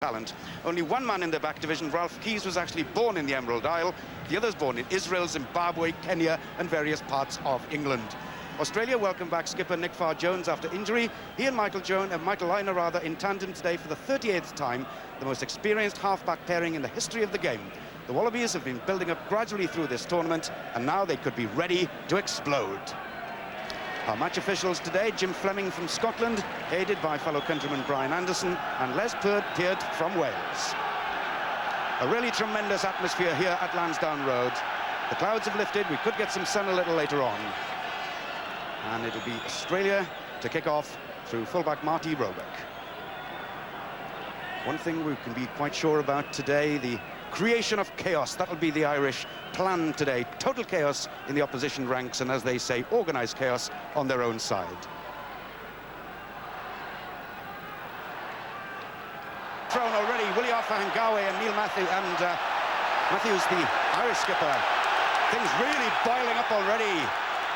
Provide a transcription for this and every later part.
talent. Only one man in the back division, Ralph Keyes, was actually born in the Emerald Isle. The others born in Israel, Zimbabwe, Kenya and various parts of England. Australia welcome back skipper Nick Farr-Jones after injury. He and Michael Lynagh in tandem today for the 38th time, the most experienced half-back pairing in the history of the game. The Wallabies have been building up gradually through this tournament, and now they could be ready to explode. Our match officials today, Jim Fleming from Scotland, aided by fellow countryman Brian Anderson, and Les Peard from Wales. A really tremendous atmosphere here at Lansdowne Road. The clouds have lifted, we could get some sun a little later on. And it'll be Australia to kick off through fullback Marty Roebuck. One thing we can be quite sure about today, the creation of chaos. That'll be the Irish plan today. Total chaos in the opposition ranks, and as they say, organised chaos on their own side. Thrown already, Willie Offa-Hangawe and Neil Matthews, the Irish skipper. Things really boiling up already.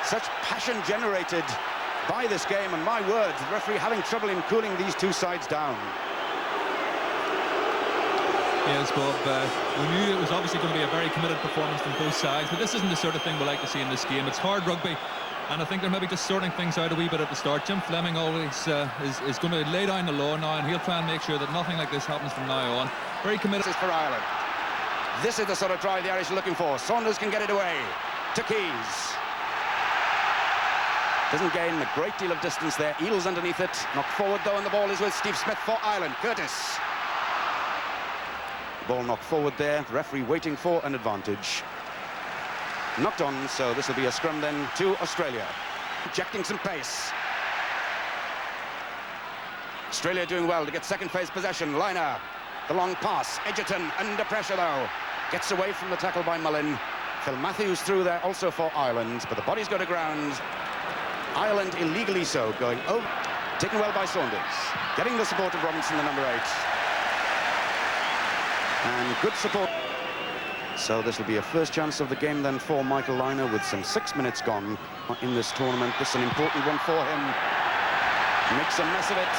Such passion generated by this game, and my word, the referee having trouble in cooling these two sides down. Yes, Bob, we knew it was obviously going to be a very committed performance from both sides, but this isn't the sort of thing we like to see in this game. It's hard rugby, and I think they're maybe just sorting things out a wee bit at the start. Jim Fleming always is going to lay down the law now, and he'll try and make sure that nothing like this happens from now on. Very committed. This is for Ireland. This is the sort of drive the Irish are looking for. Saunders can get it away to Keyes. Doesn't gain a great deal of distance there. Eels underneath it. Knocked forward, though, and the ball is with Steve Smith for Ireland. Curtis. Ball knocked forward there, the referee waiting for an advantage. Knocked on, so this will be a scrum then to Australia. Injecting some pace. Australia doing well to get second phase possession. Lynagh, the long pass. Edgerton under pressure though. Gets away from the tackle by Mullin. Phil Matthews through there also for Ireland, but the bodies go to ground. Ireland illegally so, going over. Taken well by Saunders. Getting the support of Robinson, the number 8. And good support. So this will be a first chance of the game then for Michael Lynagh with some 6 minutes gone in this tournament. This is an important one for him. Makes a mess of it.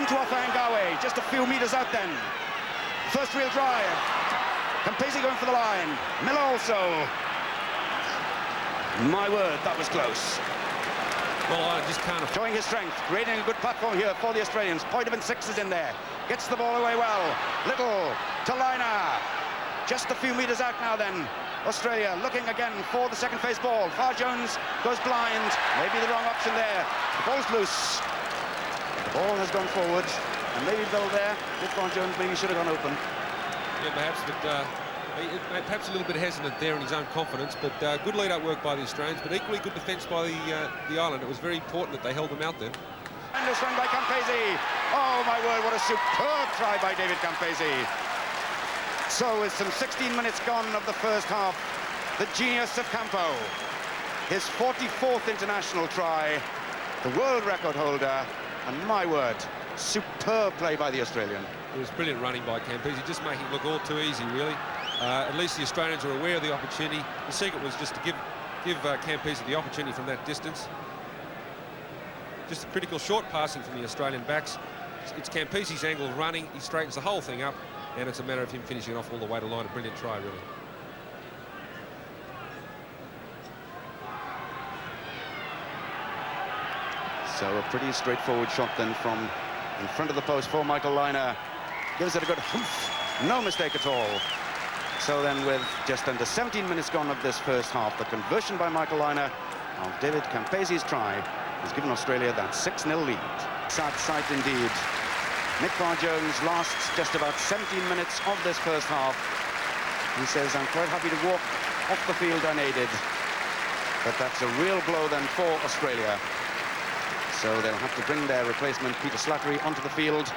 Into Offa-Hangawe, just a few meters out then. First real drive. Campese going for the line. Miller also. My word, that was close. Well, I just can't... Showing his strength, creating a good platform here for the Australians. Poidevin 6 is in there. Gets the ball away well. Little to Lynagh. Just a few meters out now then. Australia looking again for the second phase ball. Farr-Jones goes blind. Maybe the wrong option there. The ball's loose. The ball has gone forward. And maybe Bill there. Farr-Jones maybe should have gone open. Yeah, perhaps, but perhaps a little bit hesitant there in his own confidence, but good lead-up work by the Australians, but equally good defence by the Island. It was very important that they held them out then. Tremendous run by Campese. Oh my word, what a superb try by David Campese. So with some 16 minutes gone of the first half, the genius of Campo, his 44th international try, the world record holder, and my word, superb play by the Australian. It was brilliant running by Campese, just making it look all too easy, really. At least the Australians were aware of the opportunity. The secret was just to give Campese the opportunity from that distance. Just a critical short passing from the Australian backs. It's Campese's angle of running. He straightens the whole thing up, and it's a matter of him finishing off all the way to line. A brilliant try, really. So a pretty straightforward shot then from in front of the post for Michael Lynagh. Gives it a good hoof. No mistake at all. So then with just under 17 minutes gone of this first half, the conversion by Michael Lynagh of David Campese's try has given Australia that 6-0 lead. Sad sight indeed. Nick Farr-Jones lasts just about 17 minutes of this first half. He says, I'm quite happy to walk off the field unaided. But that's a real blow then for Australia. So they'll have to bring their replacement, Peter Slattery, onto the field.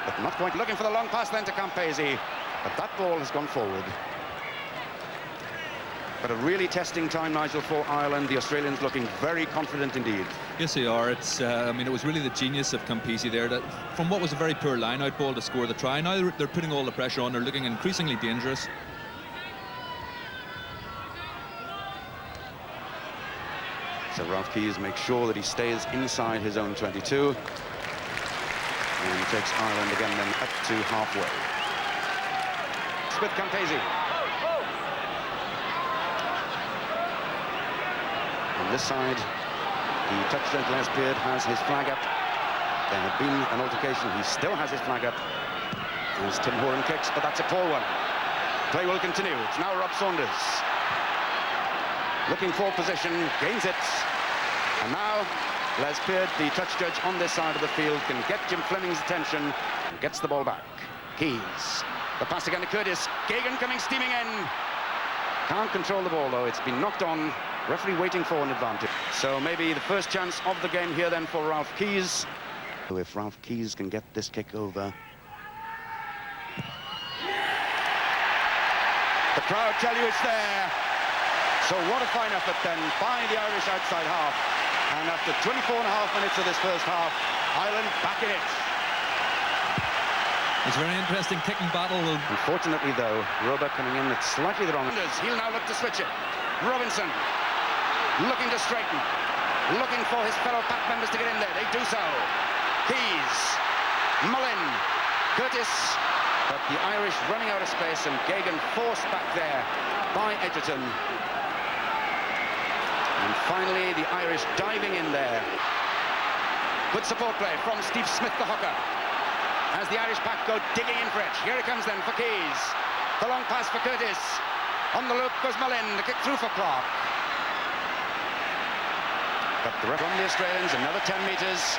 But not quite looking for the long pass then to Campese. But that ball has gone forward. But a really testing time, Nigel, for Ireland. The Australians looking very confident indeed. Yes, they are. It's, I mean, it was really the genius of Campese there that from what was a very poor line-out ball to score the try. Now they're putting all the pressure on. They're looking increasingly dangerous. So Ralph Keyes makes sure that he stays inside his own 22. And takes Ireland again then up to halfway. With Campese. On this side, the touchdown Les Beard has his flag up. There had been an altercation. He still has his flag up as Tim Horan kicks, but that's a poor one. Play will continue. It's now Rob Saunders. Looking for position, gains it. And now Les Beard, the touch judge on this side of the field, can get Jim Fleming's attention. Gets the ball back. Keys. The pass again to Curtis. Gagan coming steaming in. Can't control the ball, though. It's been knocked on. Referee waiting for an advantage. So maybe the first chance of the game here then for Ralph Keyes. If Ralph Keyes can get this kick over. The crowd tell you it's there. So what a fine effort then by the Irish outside half. And after 24.5 minutes of this first half, Ireland back in it. It's a very interesting kicking battle. Unfortunately, though, Roebuck coming in at slightly the wrong. He'll now look to switch it. Robinson looking to straighten, looking for his fellow pack members to get in there. They do so. Keys, Mullin, Curtis, but the Irish running out of space and Gagan forced back there by Edgerton. And finally, the Irish diving in there. Good support play from Steve Smith, the hooker. As the Irish pack go digging in for it. Here it comes then for Keys. The long pass for Curtis. On the loop goes Mullin. The kick through for Clark. But from the Australians, another 10 metres.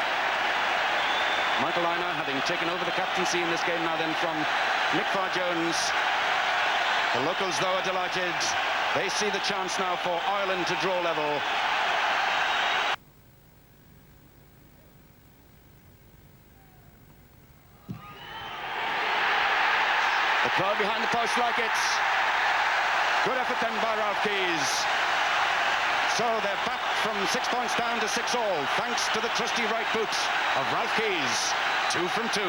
Michael Lynagh having taken over the captaincy in this game now then from Nick Farr-Jones. The locals, though, are delighted. They see the chance now for Ireland to draw level. The crowd behind the post like it. Good effort then by Ralph Keyes. So they're back from 6 points down to 6-all, thanks to the trusty right boot of Ralph Keyes. 2 from 2.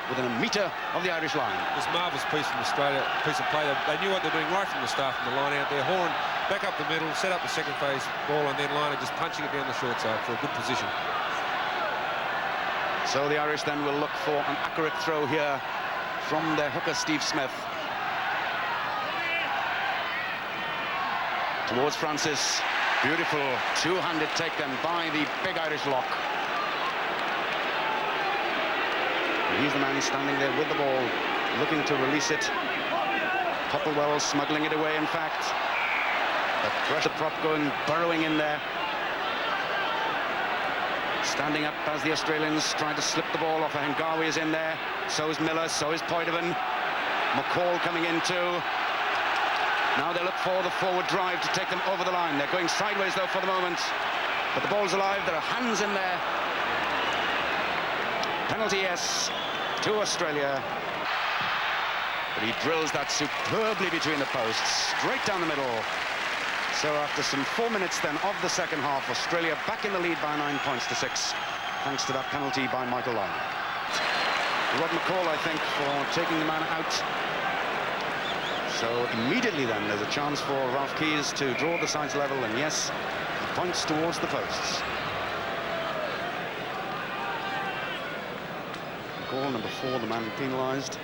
Within a metre of the Irish line. This marvellous piece from Australia, piece of play. They knew what they're doing right from the start, from the line out there. Horan back up the middle, set up the second phase ball, and then Lynagh just punching it down the short side for a good position. So the Irish then will look for an accurate throw here from their hooker, Steve Smith. Towards Francis. Beautiful two-handed taken by the big Irish lock. And he's the man standing there with the ball, looking to release it. Popplewell smuggling it away, in fact. The pressure prop going, burrowing in there. Standing up as the Australians trying to slip the ball off. Hengawi is in there. So is Miller, so is Poitevin. McCall coming in too. Now they look for the forward drive to take them over the line. They're going sideways, though, for the moment. But the ball's alive. There are hands in there. Penalty, yes, to Australia. But he drills that superbly between the posts, straight down the middle. So after some 4 minutes then of the second half, Australia back in the lead by 9 points to 6, thanks to that penalty by Michael Lynagh. Rod McCall, I think, for taking the man out. So immediately then there's a chance for Ralph Keyes to draw the sides level, and yes, he points towards the posts. McCall, number 4, the man penalised.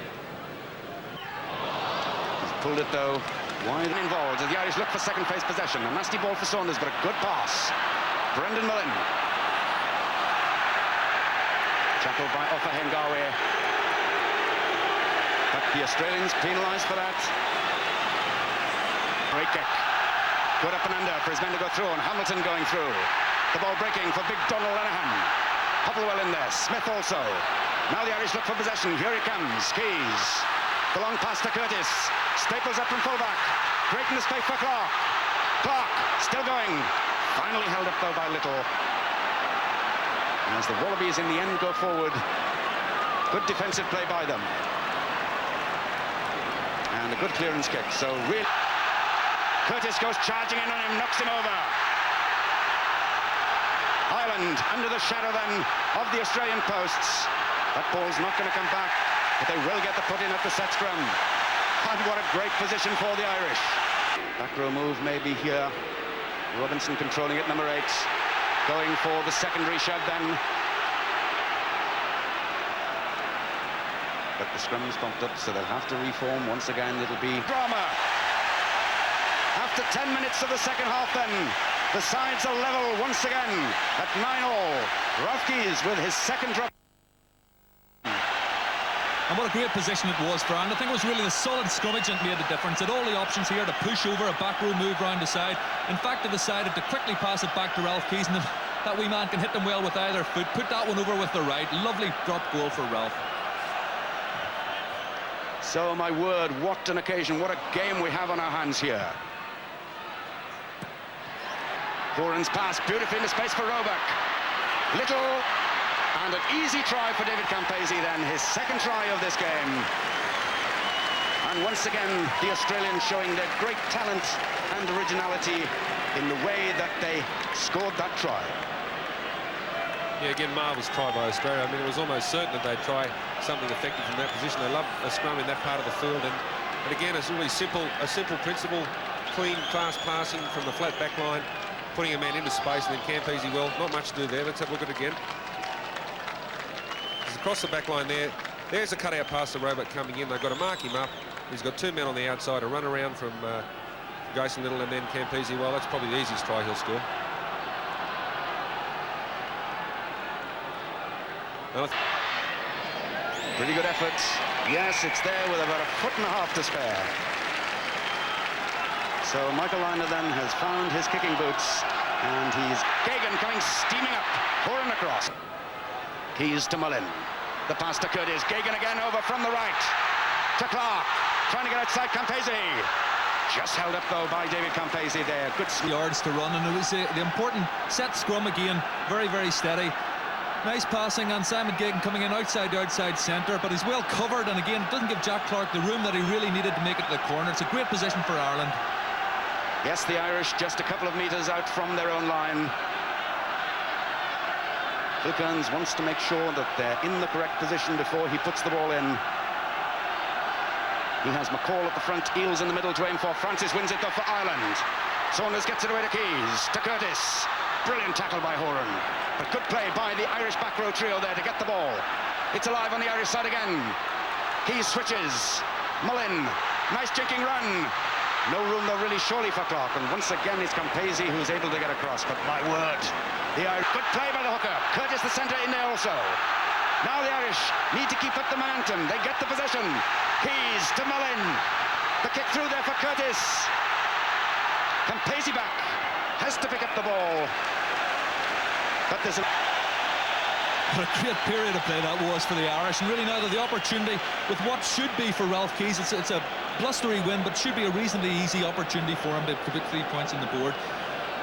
He's pulled it though. Wide involved as the Irish look for second phase possession. A nasty ball for Saunders, but a good pass. Brendan Mullin. Tackled by Offa Hengawi. But the Australians penalised for that. Great kick. Good up and under for his men to go through, and Hamilton going through. The ball breaking for big Donald Lenihan. Popplewell in there, Smith also. Now the Irish look for possession. Here he comes, Keyes. The long pass to Curtis. Staples up from fullback. Breaking the space for Clark. Clark still going. Finally held up though by Little. As the Wallabies in the end go forward. Good defensive play by them. And a good clearance kick. So really, Curtis goes charging in on him, knocks him over. Ireland under the shadow then of the Australian posts. That ball's not going to come back, but they will get the put in at the set scrum. And what a great position for the Irish. Back row move maybe here. Robinson controlling it, number 8. Going for the secondary shove then. But the scrum's bumped up, so they'll have to reform. Once again, it'll be drama. After 10 minutes of the second half then, the sides are level once again at 9-all. Ralph Keyes with his second drop. And what a great position it was for Ireland. I think it was really the solid scrummage that made the difference. Had all the options here to push over, a back row move round the side. In fact, they decided to quickly pass it back to Ralph Keyes, and that wee man can hit them well with either foot. Put that one over with the right. Lovely drop goal for Ralph. So, my word, what an occasion, what a game we have on our hands here. Horan's pass beautifully into space for Roebuck. Little, and an easy try for David Campese then, his second try of this game. And once again, the Australians showing their great talent and originality in the way that they scored that try. Yeah, again, marvellous try by Australia. I mean, it was almost certain that they'd try something effective from that position. They love a scrum in that part of the field. And again, it's really simple, a simple principle. Clean, fast passing from the flat back line, putting a man into space, and then Campese, well, not much to do there. Let's have a look at it again. He's across the back line there. There's a cutout pass to Roebuck coming in. They've got to mark him up. He's got 2 men on the outside, a run around from Jason Little, and then Campese. Well, that's probably the easiest try he'll score. Pretty good effort. Yes, it's there with about 1.5 feet to spare. So Michael Liner then has found his kicking boots, and he's Gagan coming steaming up, Horan across. Keyes to Mullin. The pass to Curtis. Gagan again over from the right to Clark, trying to get outside Campese. Just held up though by David Campese there. Good yards to run, and it was the important set scrum again. Very, very steady. Nice passing, and Simon Gagan coming in outside centre, but he's well covered, and again, it doesn't give Jack Clark the room that he really needed to make it to the corner. It's a great position for Ireland. Yes, the Irish just a couple of metres out from their own line. Phil Kearns wants to make sure that they're in the correct position before he puts the ball in. He has McCall at the front, Eales in the middle to aim for. Francis wins it though for Ireland. Saunders gets it away to Keyes, to Curtis. Brilliant tackle by Horan. But good play by the Irish back row trio there to get the ball. It's alive on the Irish side again. Keyes switches. Mullin, nice jinking run. No room though really surely for Clark. And once again it's Campese who's able to get across. But my word, the Irish, good play by the hooker. Curtis the centre in there also. Now the Irish need to keep up the momentum. They get the possession. Keyes to Mullin. The kick through there for Curtis. Campese back. Has to pick up the ball. But there's a... What a great period of play that was for the Irish, and really now that the opportunity with what should be for Ralph Keyes, it's a blustery win, but should be a reasonably easy opportunity for him to put 3 points on the board.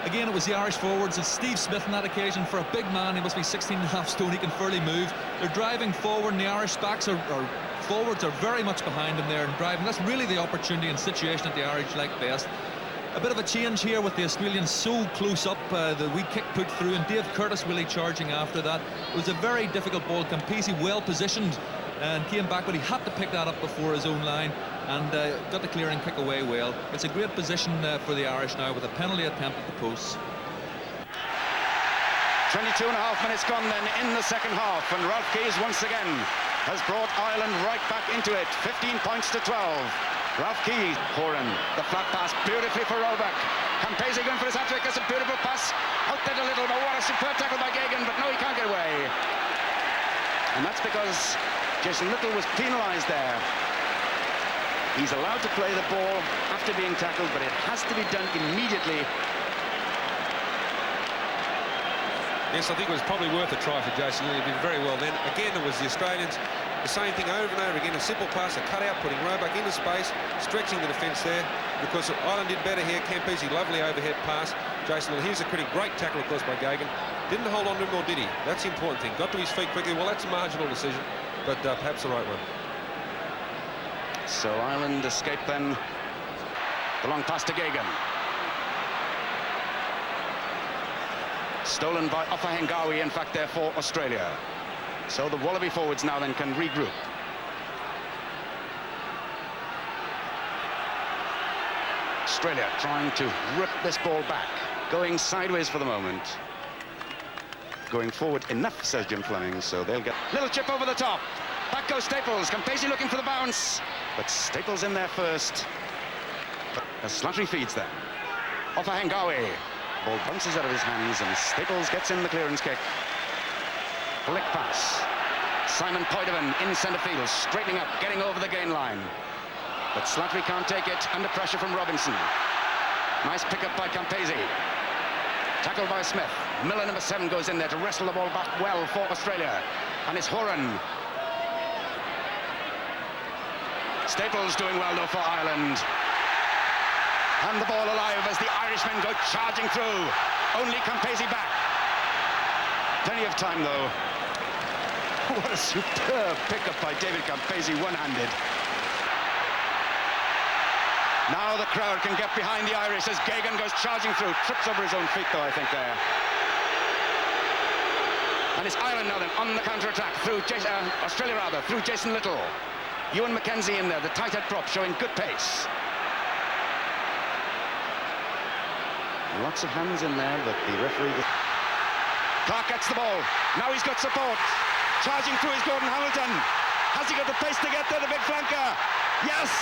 Again, it was the Irish forwards. It's Steve Smith on that occasion. For a big man, he must be 16.5 stone. He can fairly move. They're driving forward, and the Irish backs or forwards are very much behind him there and driving. That's really the opportunity and situation that the Irish like best. A bit of a change here with the Australians so close up, the wee kick put through, and Dave Curtis really charging after that. It was a very difficult ball. Campese well positioned and came back, but he had to pick that up before his own line and got the clearing kick away well. It's a great position for the Irish now with a penalty attempt at the posts. 22.5 minutes gone then in the second half, and Ralph Keyes once again has brought Ireland right back into it. 15 points to 12. Ralph Keyes, Horan, the flat pass beautifully for Roebuck. Campese going for his hat-trick. It's a beautiful pass. Out there a little, but what a superb tackle by Gagan, but no, he can't get away. And that's because Jason Little was penalised there. He's allowed to play the ball after being tackled, but it has to be done immediately. Yes, I think it was probably worth a try for Jason Little. He did very well then. Again, it was the Australians. The same thing over and over again, a simple pass, a cutout, putting Roebuck into space, stretching the defence there, because Ireland did better here. Campese, lovely overhead pass. Jason Little, here's a pretty great tackle, of course, by Gagan. Didn't hold on to him, or did he? That's the important thing. Got to his feet quickly. Well, that's a marginal decision, but perhaps the right one. So Ireland escape then. The long pass to Gagan. Stolen by Offahengawi, in fact, there for Australia. So the Wallaby forwards now then can regroup. Australia trying to rip this ball back. going sideways for the moment. Going forward enough, says Jim Fleming, so they'll get... Little chip over the top. Back goes Staples. Campese looking for the bounce. But Staples in there first. As Slattery feeds them. Off a Hengawi. Ball bounces out of his hands and Staples gets in the clearance kick. Flick pass. Simon Poidovan in centre field, straightening up, getting over the gain line. But Slattery can't take it, under pressure from Robinson. Nice pick-up by Campese. Tackled by Smith. Miller, number 7, goes in there to wrestle the ball back well for Australia. And it's Horan. Staples doing well, though, for Ireland. And the ball alive as the Irishmen go charging through. Only Campese back. Plenty of time, though. What a superb pickup by David Campese, one-handed. Now the crowd can get behind the Irish as Gagan goes charging through. Trips over his own feet, though, I think, there. And it's Ireland now, then, on the counter-attack through Australia, rather, through Jason Little. Ewan McKenzie in there, the tight head prop, showing good pace. Lots of hands in there, but the referee... Clark gets the ball. Now he's got support. Charging through is Gordon Hamilton. Has he got the pace to get there, the big flanker? Yes!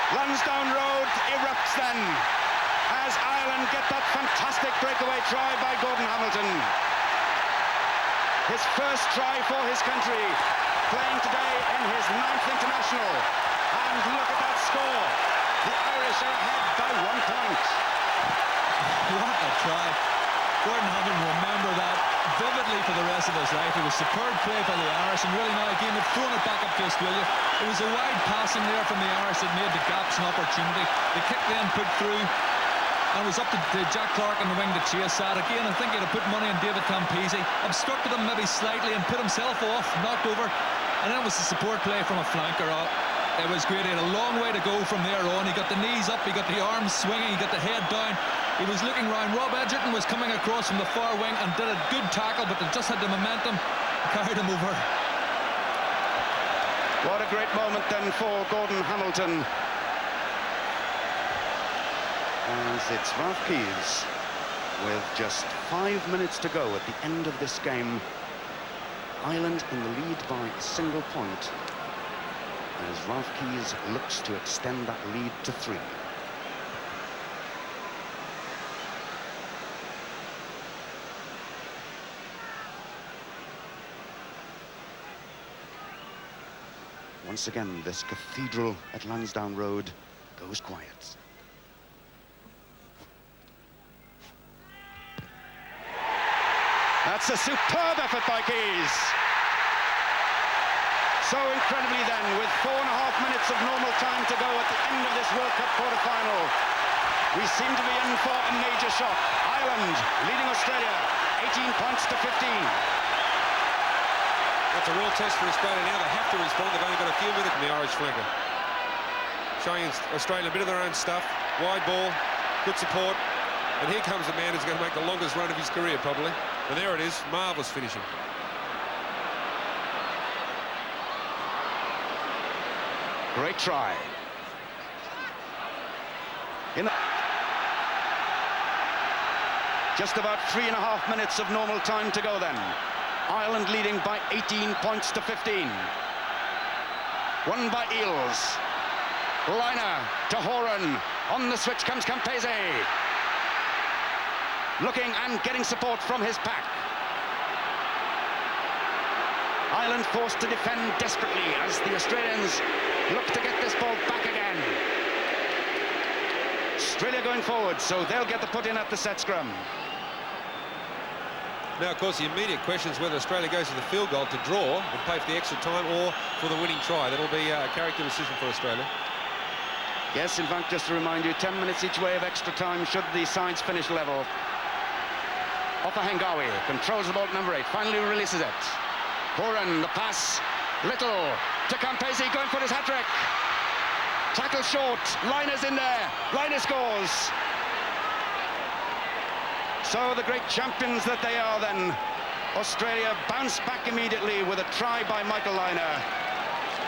Lansdowne Road erupts then as Ireland get that fantastic breakaway try by Gordon Hamilton. His first try for his country, playing today in his 9th international. And look at that score. The Irish are ahead by 1 point. What a try. Gordon Hamilton will remember that vividly for the rest of his life. It was superb play by the Irish, and really now again they've thrown it back up to Australia. It was a wide passing there from the Irish that made the gaps an opportunity. The kick then put through, and it was up to Jack Clark on the wing to chase that. Again, I think he'd have put money on David Campese, obstructed him maybe slightly and put himself off, knocked over, and then it was the support play from a flanker. It was great. He had a long way to go from there on. He got the knees up, he got the arms swinging, he got the head down. He was looking round. Rob Edgerton was coming across from the far wing and did a good tackle, but they just had the momentum, carried him over. What a great moment then for Gordon Hamilton. As it's Ralph Keyes with just 5 minutes to go at the end of this game. Ireland in the lead by a single point, as Ralph Keyes looks to extend that lead to 3. Once again, this cathedral at Lansdowne Road goes quiet. That's a superb effort by Keyes. So incredibly then, with 4.5 minutes of normal time to go at the end of this World Cup quarter-final, we seem to be in for a major shock. Ireland leading Australia 18 points to 15. That's a real test for Australia now. They have to respond. They've only got a few minutes in the Irish flanker. Showing Australia a bit of their own stuff. Wide ball, good support. And here comes a man who's going to make the longest run of his career, probably. And there it is, marvellous finishing. Great try. Just about 3.5 minutes of normal time to go then. Ireland leading by 18 points to 15. Won by Eales. Liner to Horan. On the switch comes Campese. Looking and getting support from his pack. Ireland forced to defend desperately as the Australians look to get this ball back again. Australia going forward, so they'll get the put in at the set scrum. Now, of course, the immediate question is whether Australia goes to the field goal to draw and play for the extra time or for the winning try. That'll be a character decision for Australia. Yes, in fact, just to remind you, 10 minutes each way of extra time should the sides finish level. Opa Hengawi controls the ball at number 8, finally releases it. Horan, the pass, Little to Campese, going for his hat-trick. Tackle short, Liner's in there, Liner scores. So the great champions that they are then, Australia bounce back immediately with a try by Michael Liner.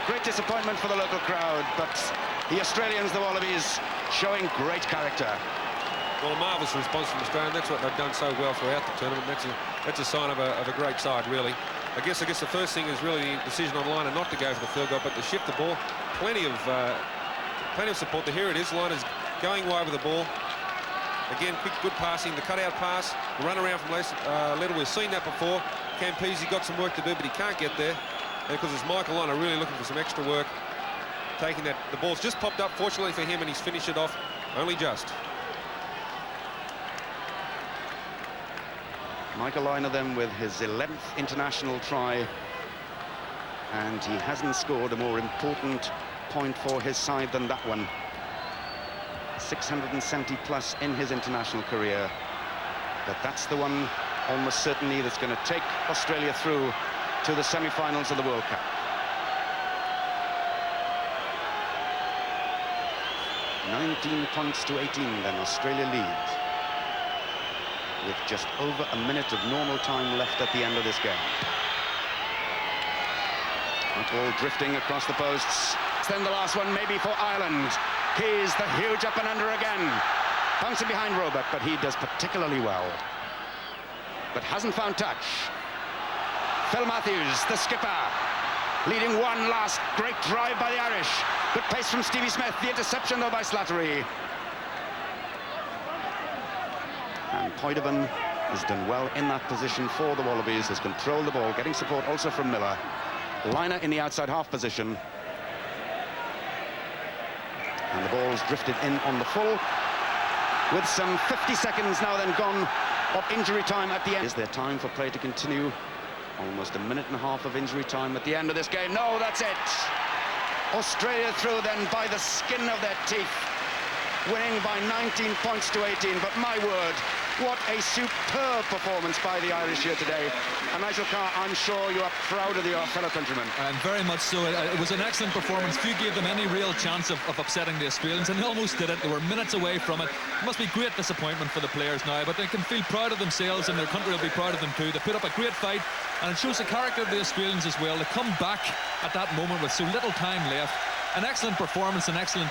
Great disappointment for the local crowd, but the Australians, the Wallabies, showing great character. Well, a marvellous response from Australia. That's what they've done so well throughout the tournament. That's a sign of a great side, really. I guess the first thing is really the decision on Liner not to go for the field goal, but to shift the ball. Plenty of support. Here it is. Liner's going wide with the ball. Again, quick, good passing. The cutout pass, the run around from Little. We've seen that before. Campese got some work to do, but he can't get there because it's Michael Liner really looking for some extra work. Taking that, the ball's just popped up, fortunately for him, and he's finished it off only just. Michael Liner then with his 11th international try, and he hasn't scored a more important point for his side than that one. 670 plus in his international career, but that's the one almost certainly that's going to take Australia through to the semi-finals of the World Cup. $19 points to 18, then Australia leads, with just over a minute of normal time left at the end of this game. That ball drifting across the posts. Then the last one maybe for Ireland. Keys, the huge up and under again. Bouncing behind Roebuck, but he does particularly well. But hasn't found touch. Phil Matthews, the skipper, leading one last great drive by the Irish. Good pace from Stevie Smith, the interception though by Slattery. And Poidevin has done well in that position for the Wallabies, has controlled the ball, getting support also from Miller. Liner in the outside half position. And the ball's drifted in on the full, with some 50 seconds now then gone of injury time at the end. Is there time for play to continue? Almost a minute and a half of injury time at the end of this game. No, that's it. Australia through then by the skin of their teeth, winning by 19 points to 18. But my word, what a superb performance by the Irish here today. And Nigel Carr, I'm sure you are proud of your fellow countrymen. And very much so. It was an excellent performance. Few gave them any real chance of upsetting the Australians, and they almost did it. They were minutes away from it. It must be great disappointment for the players now, but they can feel proud of themselves, and their country will be proud of them too. They put up a great fight, and it shows the character of the Australians as well. They come back at that moment with so little time left. An excellent performance, an excellent